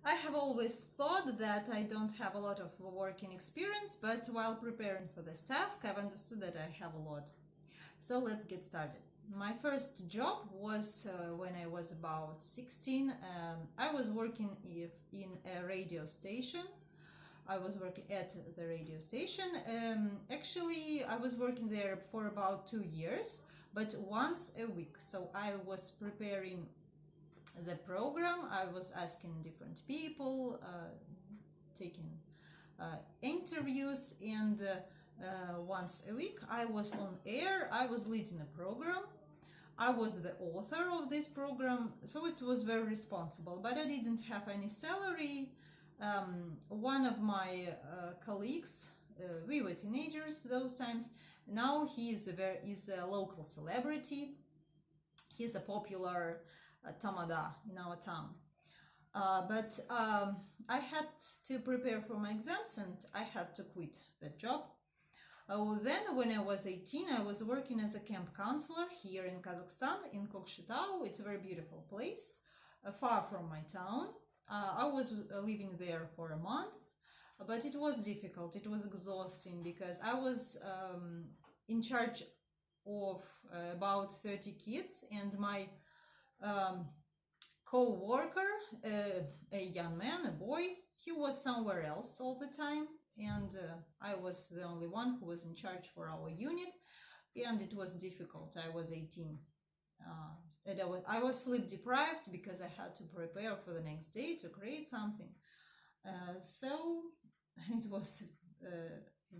I have always thought that I don't have a lot of working experience, but while preparing for this task, I've understood that I have a lot. So let's get started. My first job was when I was about 16. I was working in a radio station. I was working at the radio station. Actually, I was working there for about 2 years, but once a week. So I was preparing the program. I was asking different people, taking interviews, and once a week I was on air. I was leading a program. I was the author of this program, so it was very responsible, but I didn't have any salary. One of my colleagues, we were teenagers those times. Now he is a local celebrity. He's a popular tamada in our town. But I had to prepare for my exams and I had to quit that job. Then, when I was 18, I was working as a camp counselor here in Kazakhstan, in Kokshetau. It's a very beautiful place, far from my town. I was living there for a month, but it was difficult. It was exhausting because I was in charge of about 30 kids, and my co-worker, a young man, a boy, he was somewhere else all the time, and I was the only one who was in charge for our unit, and it was difficult. I was 18, and I was sleep deprived because I had to prepare for the next day to create something. So it was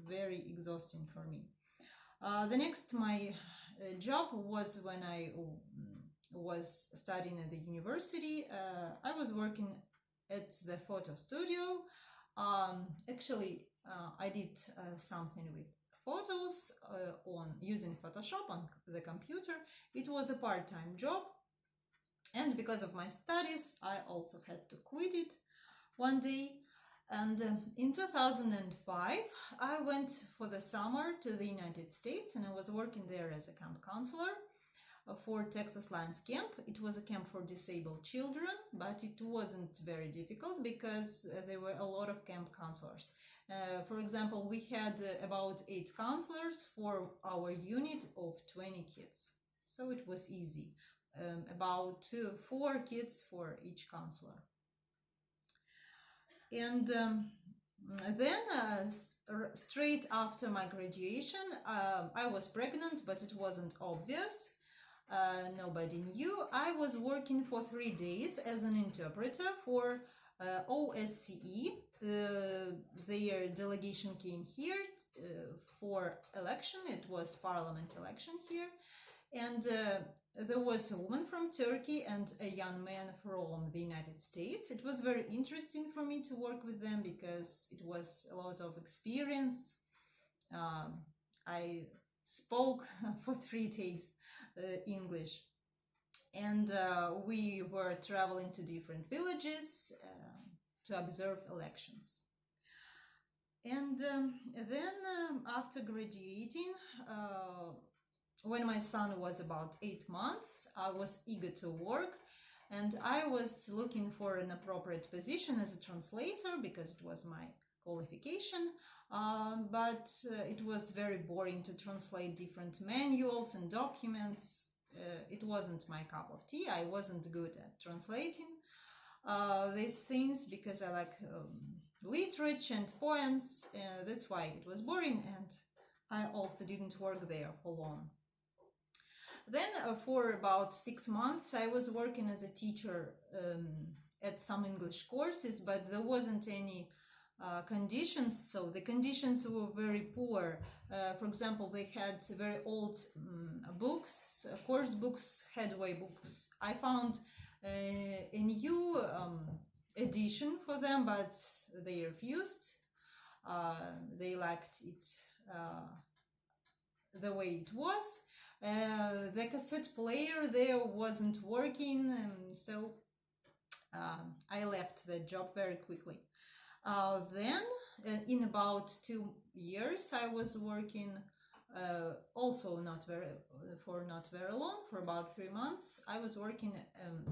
very exhausting for me. The next my job was when I was studying at the university. I was working at the photo studio. Actually, I did something with photos on using Photoshop on the computer. It was a part-time job, and because of my studies, I also had to quit it one day. And in 2005, I went for the summer to the United States, and I was working there as a camp counselor for Texas Lions Camp. It was a camp for disabled children, but it wasn't very difficult because there were a lot of camp counselors. For example, we had about 8 counselors for our unit of 20 kids. So it was easy. About 4 kids for each counselor. And then, straight after my graduation, I was pregnant, but it wasn't obvious. Nobody knew. I was working for 3 days as an interpreter for OSCE. Their delegation came here for election. It was parliament election here. And there was a woman from Turkey and a young man from the United States. It was very interesting for me to work with them because it was a lot of experience. I spoke for 3 days English, and we were traveling to different villages to observe elections. And then after graduating, when my son was about 8 months, I was eager to work, and I was looking for an appropriate position as a translator because it was my qualification, but it was very boring to translate different manuals and documents. It wasn't my cup of tea. I wasn't good at translating these things because I like literature and poems. That's why it was boring, and I also didn't work there for long. Then for about 6 months I was working as a teacher at some English courses, but there wasn't any conditions, so the conditions were very poor. For example, they had very old books, course books, headway books. I found a new edition for them, but they refused. They liked it the way it was. The cassette player there wasn't working, so I left the job very quickly. Then, in about 2 years, I was working also not very long, for about 3 months. I was working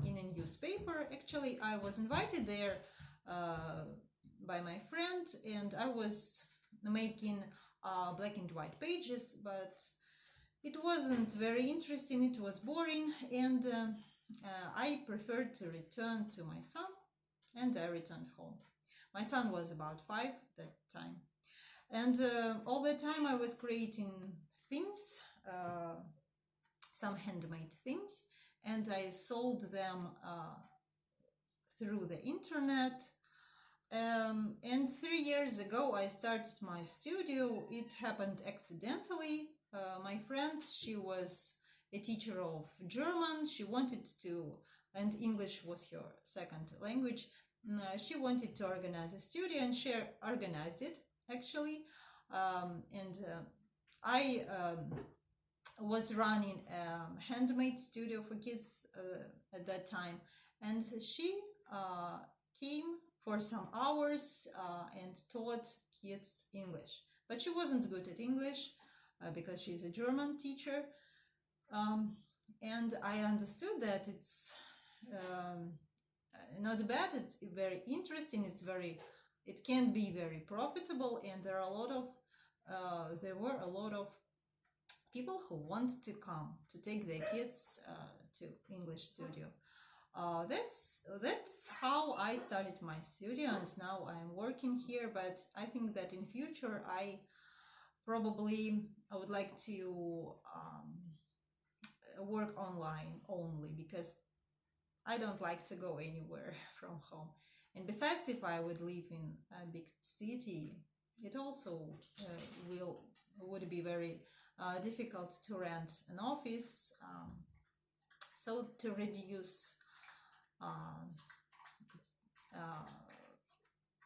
in a newspaper. Actually, I was invited there by my friend, and I was making black and white pages, but it wasn't very interesting, it was boring, and I preferred to return to my son, and I returned home. My son was about 5 at that time, and all the time I was creating things, some handmade things, and I sold them through the internet. And 3 years ago I started my studio. It happened accidentally. My friend, she was a teacher of German. She wanted to, and English was her second language. She wanted to organize a studio, and she organized it, actually. I was running a handmade studio for kids at that time, and she came for some hours and taught kids English. But she wasn't good at English because she's a German teacher. And I understood that it's not bad, it's very interesting, it can be very profitable, and there were a lot of people who want to come to take their kids to English studio. That's how I started my studio, and now I'm working here. But I think that in future I would like to work online only, because I don't like to go anywhere from home. And besides, if I would live in a big city, it also would be very difficult to rent an office. So to reduce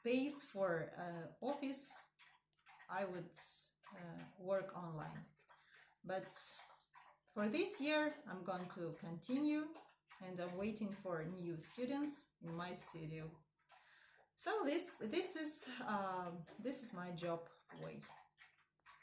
space for office, I would work online. But for this year, I'm going to continue, and I'm waiting for new students in my studio. So this is my job way.